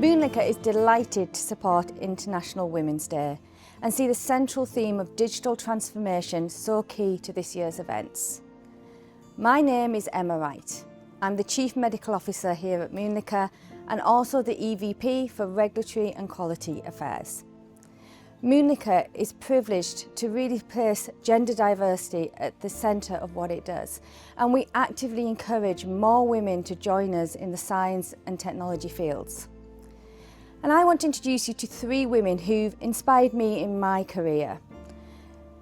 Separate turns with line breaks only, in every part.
Mimosa is delighted to support International Women's Day and see the central theme of digital transformation so key to this year's events. My name is Emma Wright. I'm the Chief Medical Officer here at Mimosa and also the EVP for Regulatory and Quality Affairs. Mimosa is privileged to really place gender diversity at the centre of what it does, and we actively encourage more women to join us in the science and technology fields. And I want to introduce you to three women who've inspired me in my career.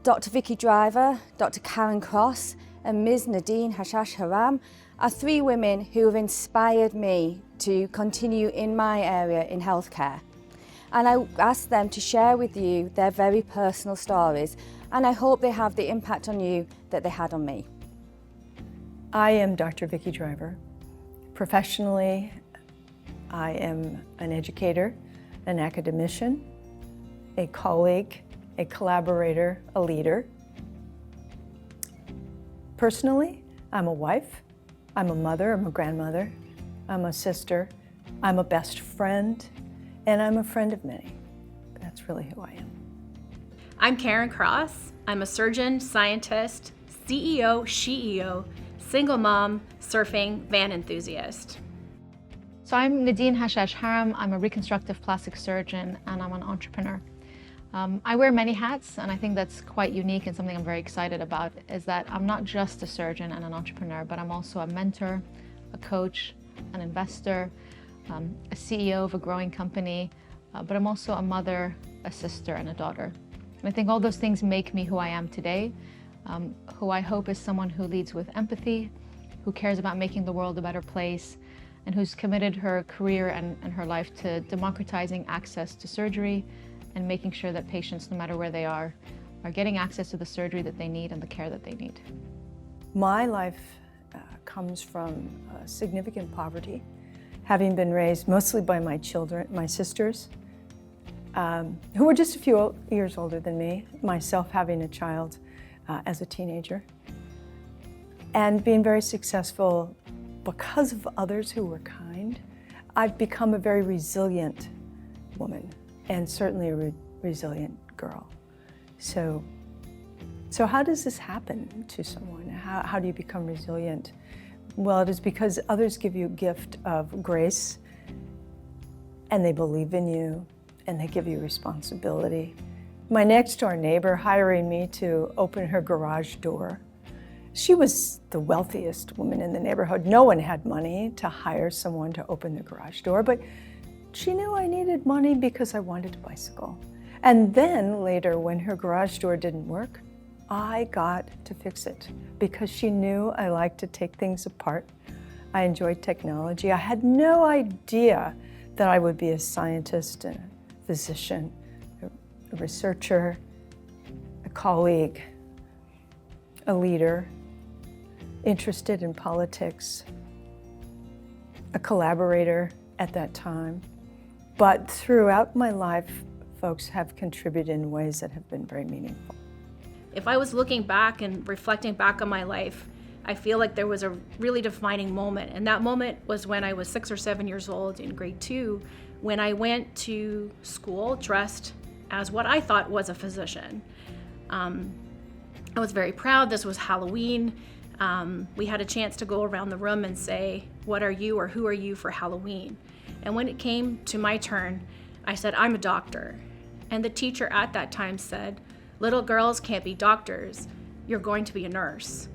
Dr. Vickie Driver, Dr. Karen Cross and Ms. Nadine Harach-Haram are three women who have inspired me to continue in my area in healthcare. And I asked them to share with you their very personal stories, and I hope they have the impact on you that they had on me.
I am Dr. Vickie Driver. Professionally, I am an educator, an academician, a colleague, a collaborator, a leader. Personally, I'm a wife, I'm a mother, I'm a grandmother, I'm a sister, I'm a best friend, and I'm a friend of many. That's really who I am.
I'm Karen Cross. I'm a surgeon, scientist, CEO, she-EO, single mom, surfing, van enthusiast.
So I'm Nadine Harach-Haram. I'm a reconstructive plastic surgeon and I'm an entrepreneur. I wear many hats, and I think that's quite unique and something I'm very excited about, is that I'm not just a surgeon and an entrepreneur, but I'm also a mentor, a coach, an investor, a CEO of a growing company, but I'm also a mother, a sister, and a daughter. And I think all those things make me who I am today, who I hope is someone who leads with empathy, who cares about making the world a better place, and who's committed her career and her life to democratizing access to surgery and making sure that patients, no matter where they are getting access to the surgery that they need and the care that they need.
My life comes from significant poverty, having been raised mostly by my children, my sisters, who were just a few years older than me, myself having a child as a teenager, and being very successful because of others who were kind. I've become a very resilient woman, and certainly a resilient girl. So how does this happen to someone? How do you become resilient? Well, it is because others give you a gift of grace, and they believe in you, and they give you responsibility. My next door neighbor hiring me to open her garage door, she was the wealthiest woman in the neighborhood. No one had money to hire someone to open the garage door, but she knew I needed money because I wanted a bicycle. And then later, when her garage door didn't work, I got to fix it because she knew I liked to take things apart. I enjoyed technology. I had no idea that I would be a scientist, a physician, a researcher, a colleague, a leader, interested in politics, a collaborator at that time. But throughout my life, folks have contributed in ways that have been very meaningful.
If I was looking back and reflecting back on my life, I feel like there was a really defining moment. And that moment was when I was 6 or 7 years old in grade 2, when I went to school dressed as what I thought was a physician. I was very proud. This was Halloween. We had a chance to go around the room and say, what are you or who are you for Halloween? And when it came to my turn, I said, I'm a doctor. And the teacher at that time said, little girls can't be doctors. You're going to be a nurse.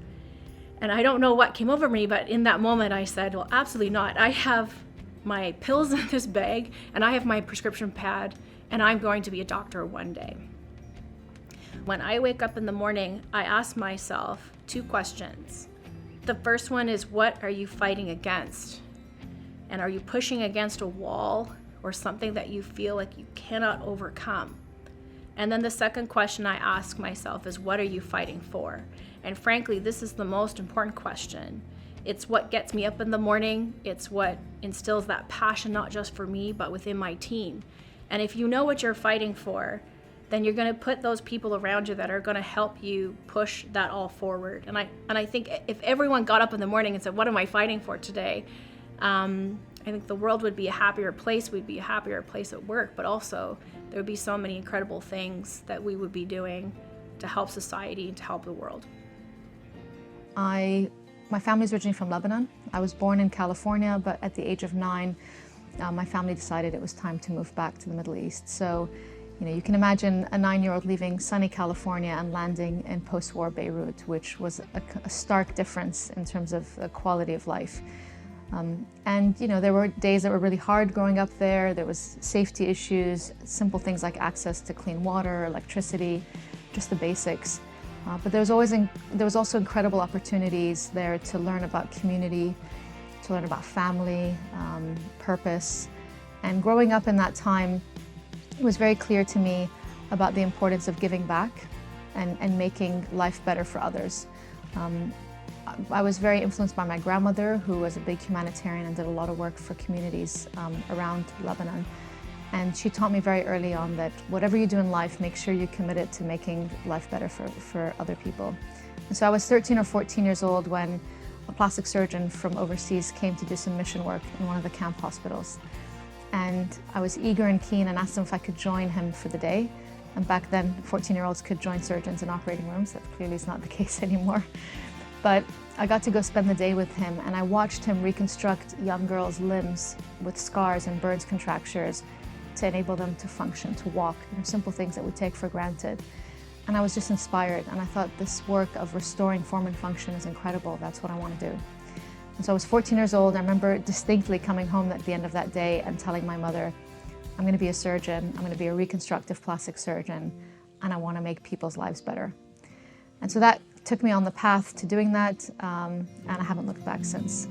And I don't know what came over me, but in that moment I said, well, absolutely not. I have my pills in this bag and I have my prescription pad and I'm going to be a doctor one day. When I wake up in the morning, I ask myself 2 questions. The first one is, what are you fighting against? And are you pushing against a wall or something that you feel like you cannot overcome? And then the second question I ask myself is, what are you fighting for? And frankly, this is the most important question. It's what gets me up in the morning. It's what instills that passion, not just for me, but within my team. And if you know what you're fighting for, then you're going to put those people around you that are going to help you push that all forward. And I think if everyone got up in the morning and said, what am I fighting for today? I think the world would be a happier place. We'd be a happier place at work, but also there would be so many incredible things that we would be doing to help society and to help the world.
My family's originally from Lebanon. I was born in California, but at the age of 9, my family decided it was time to move back to the Middle East. So, you can imagine a 9-year-old leaving sunny California and landing in post-war Beirut, which was a stark difference in terms of quality of life. And there were days that were really hard growing up there. There was safety issues, simple things like access to clean water, electricity, just the basics. But there was also incredible opportunities there to learn about community, to learn about family, purpose. And growing up in that time, it was very clear to me about the importance of giving back and making life better for others. I was very influenced by my grandmother, who was a big humanitarian and did a lot of work for communities around Lebanon. And she taught me very early on that whatever you do in life, make sure you commit it to making life better for other people. And so I was 13 or 14 years old when a plastic surgeon from overseas came to do some mission work in one of the camp hospitals. And I was eager and keen and asked him if I could join him for the day. And back then, 14-year-olds could join surgeons in operating rooms. That clearly is not the case anymore. But I got to go spend the day with him, and I watched him reconstruct young girls' limbs with scars and burns contractures to enable them to function, to walk, simple things that we take for granted. And I was just inspired, and I thought this work of restoring form and function is incredible. That's what I want to do. And so I was 14 years old. I remember distinctly coming home at the end of that day and telling my mother, I'm going to be a surgeon, I'm going to be a reconstructive plastic surgeon, and I want to make people's lives better. And so that took me on the path to doing that, and I haven't looked back since.